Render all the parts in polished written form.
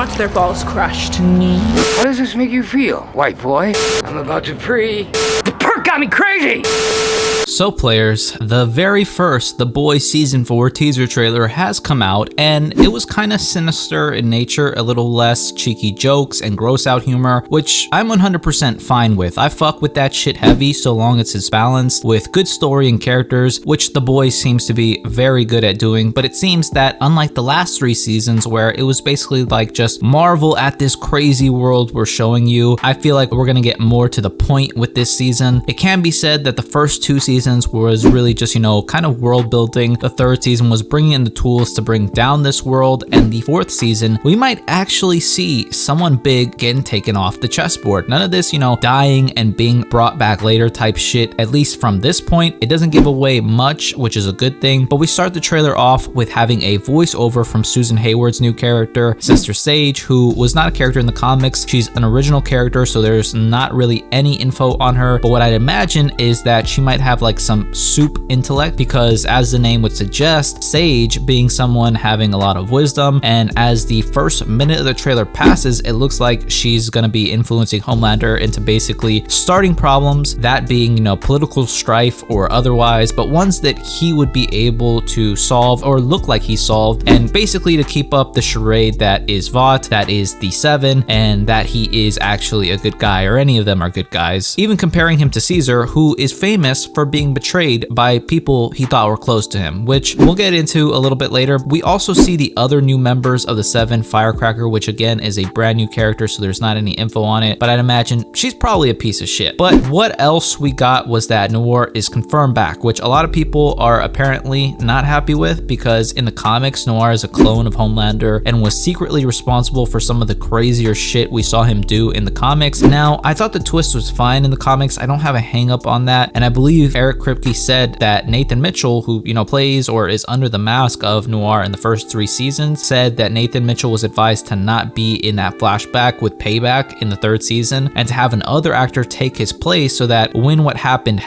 want their balls crushed. How does this make you feel, white boy? I'm about to free. The perk got me crazy! So players, the very first The Boys Season 4 teaser trailer has come out, and it was kinda sinister in nature, a little less cheeky jokes and gross out humor, which I'm 100% fine with. I fuck with that shit heavy so long as it's balanced with good story and characters, which The Boys seems to be very good at doing, but it seems that unlike the last 3 seasons where it was basically like just marvel at this crazy world we're showing you, I feel like we're gonna get more to the point with this season. It can be said that the first 2 seasons was really just, kind of world building. The 3rd season was bringing in the tools to bring down this world, and the 4th season, we might actually see someone big getting taken off the chessboard. None of this, dying and being brought back later type shit, at least from this point. It doesn't give away much, which is a good thing, but we start the trailer off with having a voiceover from Susan Hayward's new character, Sister Sage, who was not a character in the comics. She's an original character, so there's not really any info on her, but what I'd imagine is that she might have like some soup intellect, because as the name would suggest, Sage being someone having a lot of wisdom, and as the first minute of the trailer passes, it looks like she's gonna be influencing Homelander into basically starting problems, that being, political strife or otherwise, but ones that he would be able to solve or look like he solved, and basically to keep up the charade that is Vought, that is the Seven, and that he is actually a good guy, or any of them are good guys. Even comparing him to Caesar, who is famous for being betrayed by people he thought were close to him, which we'll get into a little bit later. We also see the other new members of the Seven, Firecracker, which again is a brand new character, so there's not any info on it, but I'd imagine she's probably a piece of shit. But what else we got was that Noir is confirmed back, which a lot of people are apparently not happy with, because in the comics, Noir is a clone of Homelander and was secretly responsible for some of the crazier shit we saw him do in the comics. Now, I thought the twist was fine in the comics. I don't have a hang up on that, and I believe Eric Kripke said that Nathan Mitchell, who plays or is under the mask of Noir in the first 3 seasons, said that Nathan Mitchell was advised to not be in that flashback with Payback in the 3rd season, and to have another actor take his place so that when what happened,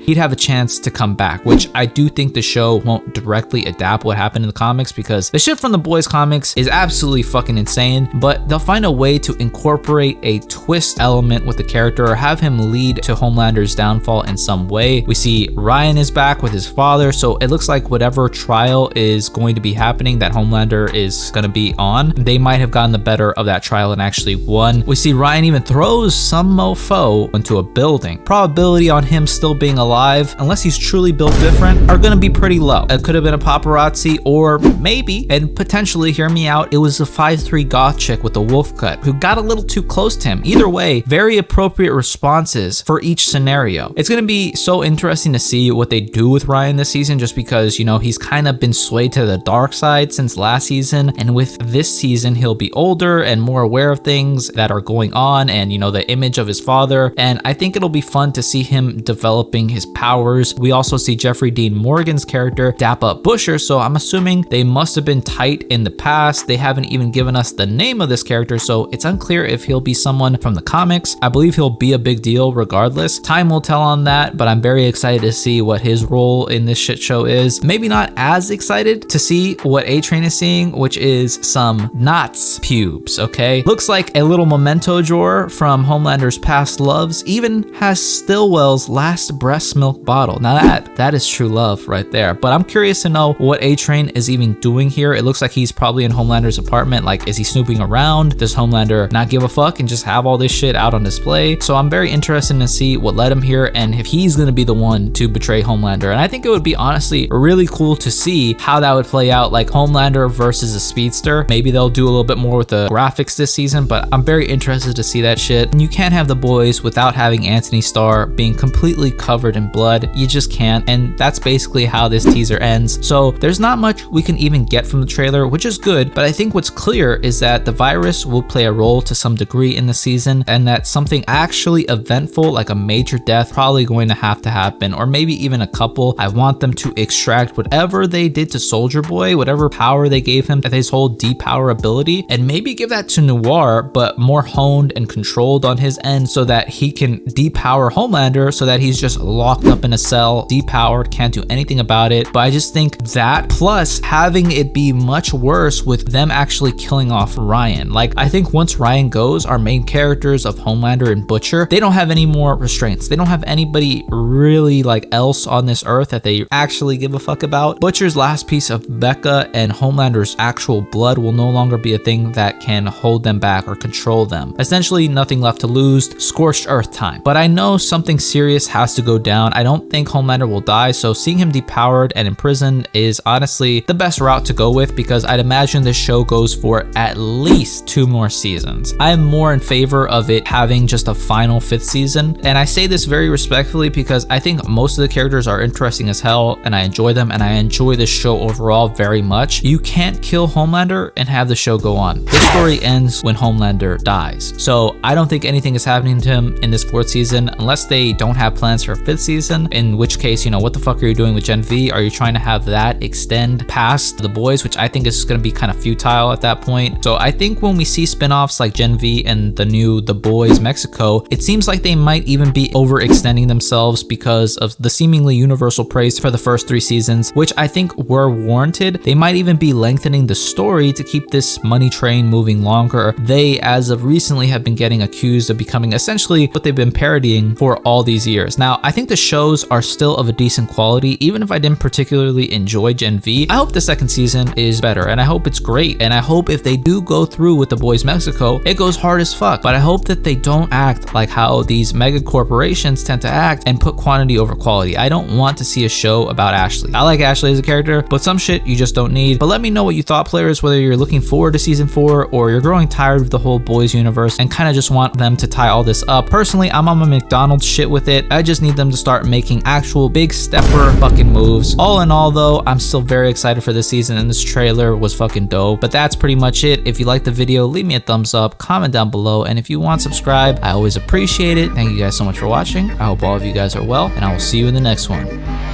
he'd have a chance to come back, which I do think the show won't directly adapt what happened in the comics, because the shit from the Boys comics is absolutely fucking insane, but they'll find a way to incorporate a twist element with the character or have him lead to Homelander's downfall in some way. We see Ryan is back with his father, so it looks like whatever trial is going to be happening that Homelander is going to be on, they might have gotten the better of that trial and actually won. We see Ryan even throws some mofo into a building. Probability on him still being alive, unless he's truly built different, are going to be pretty low. It could have been a paparazzi, or maybe, and potentially, hear me out, it was a 5'3" goth chick with a wolf cut who got a little too close to him. Either way, very appropriate responses for each scenario. It's going to be so interesting to see what they do with Ryan this season, just because, he's kind of been swayed to the dark side since last season, and with this season, he'll be older and more aware of things that are going on, and, the image of his father, and I think it'll be fun to see him developing his powers. We also see Jeffrey Dean Morgan's character dap up Busher, so I'm assuming they must have been tight in the past. They haven't even given us the name of this character, so it's unclear if he'll be someone from the comics. I believe he'll be a big deal regardless. Time will tell on that, but I'm very excited to see what his role in this shit show is. Maybe not as excited to see what A-Train is seeing, which is some knots pubes, okay? Looks like a little memento drawer from Homelander's past loves, even has Stillwell's last breast milk bottle. Now that is true love right there, but I'm curious to know what A-Train is even doing here. It looks like he's probably in Homelander's apartment. Like, is he snooping around? Does Homelander not give a fuck and just have all this shit out on display? So I'm very interested to see what led him here, and if he's gonna be the one to betray Homelander. And I think it would be honestly really cool to see how that would play out, like Homelander versus a speedster. Maybe they'll do a little bit more with the graphics this season, but I'm very interested to see that shit. And you can't have The Boys without having Anthony Starr being completely covered in blood. You just can't, and that's basically how this teaser ends. So there's not much we can even get from the trailer, which is good, but I think what's clear is that the virus will play a role to some degree in the season, and that something actually eventful, like a major major death probably going to happen, or maybe even a couple. I want them to extract whatever they did to Soldier Boy, whatever power they gave him, his whole depower ability, and maybe give that to Noir, but more honed and controlled on his end so that he can depower Homelander so that he's just locked up in a cell, depowered, can't do anything about it. But I just think that, plus having it be much worse with them actually killing off Ryan. Like, I think once Ryan goes, our main characters of Homelander and Butcher, they don't have any more restraints. They don't have anybody really like else on this earth that they actually give a fuck about. Butcher's last piece of Becca and Homelander's actual blood will no longer be a thing that can hold them back or control them. Essentially, nothing left to lose, scorched earth time. But I know something serious has to go down. I don't think Homelander will die, so seeing him depowered and imprisoned is honestly the best route to go with, because I'd imagine this show goes for at least 2 more seasons. I am more in favor of it having just a final 5th season, and I say this very respectfully because I think most of the characters are interesting as hell and I enjoy them, and I enjoy this show overall very much. You can't kill Homelander and have the show go on. This story ends when Homelander dies, so I don't think anything is happening to him in this 4th season unless they don't have plans for a 5th season, in which case, you know, what the fuck are you doing with Gen V? Are you trying to have that extend past The Boys, which I think is going to be kind of futile at that point. So I think when we see spin-offs like Gen V and the new The Boys Mexico, it seems like they might even be overextending themselves because of the seemingly universal praise for the first 3 seasons, which I think were warranted. They might even be lengthening the story to keep this money train moving longer. They, as of recently, have been getting accused of becoming essentially what they've been parodying for all these years. Now, I think the shows are still of a decent quality, even if I didn't particularly enjoy Gen V. I hope the 2nd season is better, and I hope it's great, and I hope if they do go through with The Boys Mexico, it goes hard as fuck. But I hope that they don't act like how these mega corporations tend to act and put quantity over quality. I don't want to see a show about Ashley. I like Ashley as a character, but some shit you just don't need. But let me know what you thought, players, whether you're looking forward to season 4 or you're growing tired of the whole Boys universe and kind of just want them to tie all this up. Personally, I'm on my McDonald's shit with it. I just need them to start making actual big stepper fucking moves. All in all though, I'm still very excited for this season, and this trailer was fucking dope. But that's pretty much it. If you liked the video, leave me a thumbs up, comment down below, and if you want, subscribe. I always appreciate it. Thank you guys so much for watching. I hope all of you guys are well, and I will see you in the next one.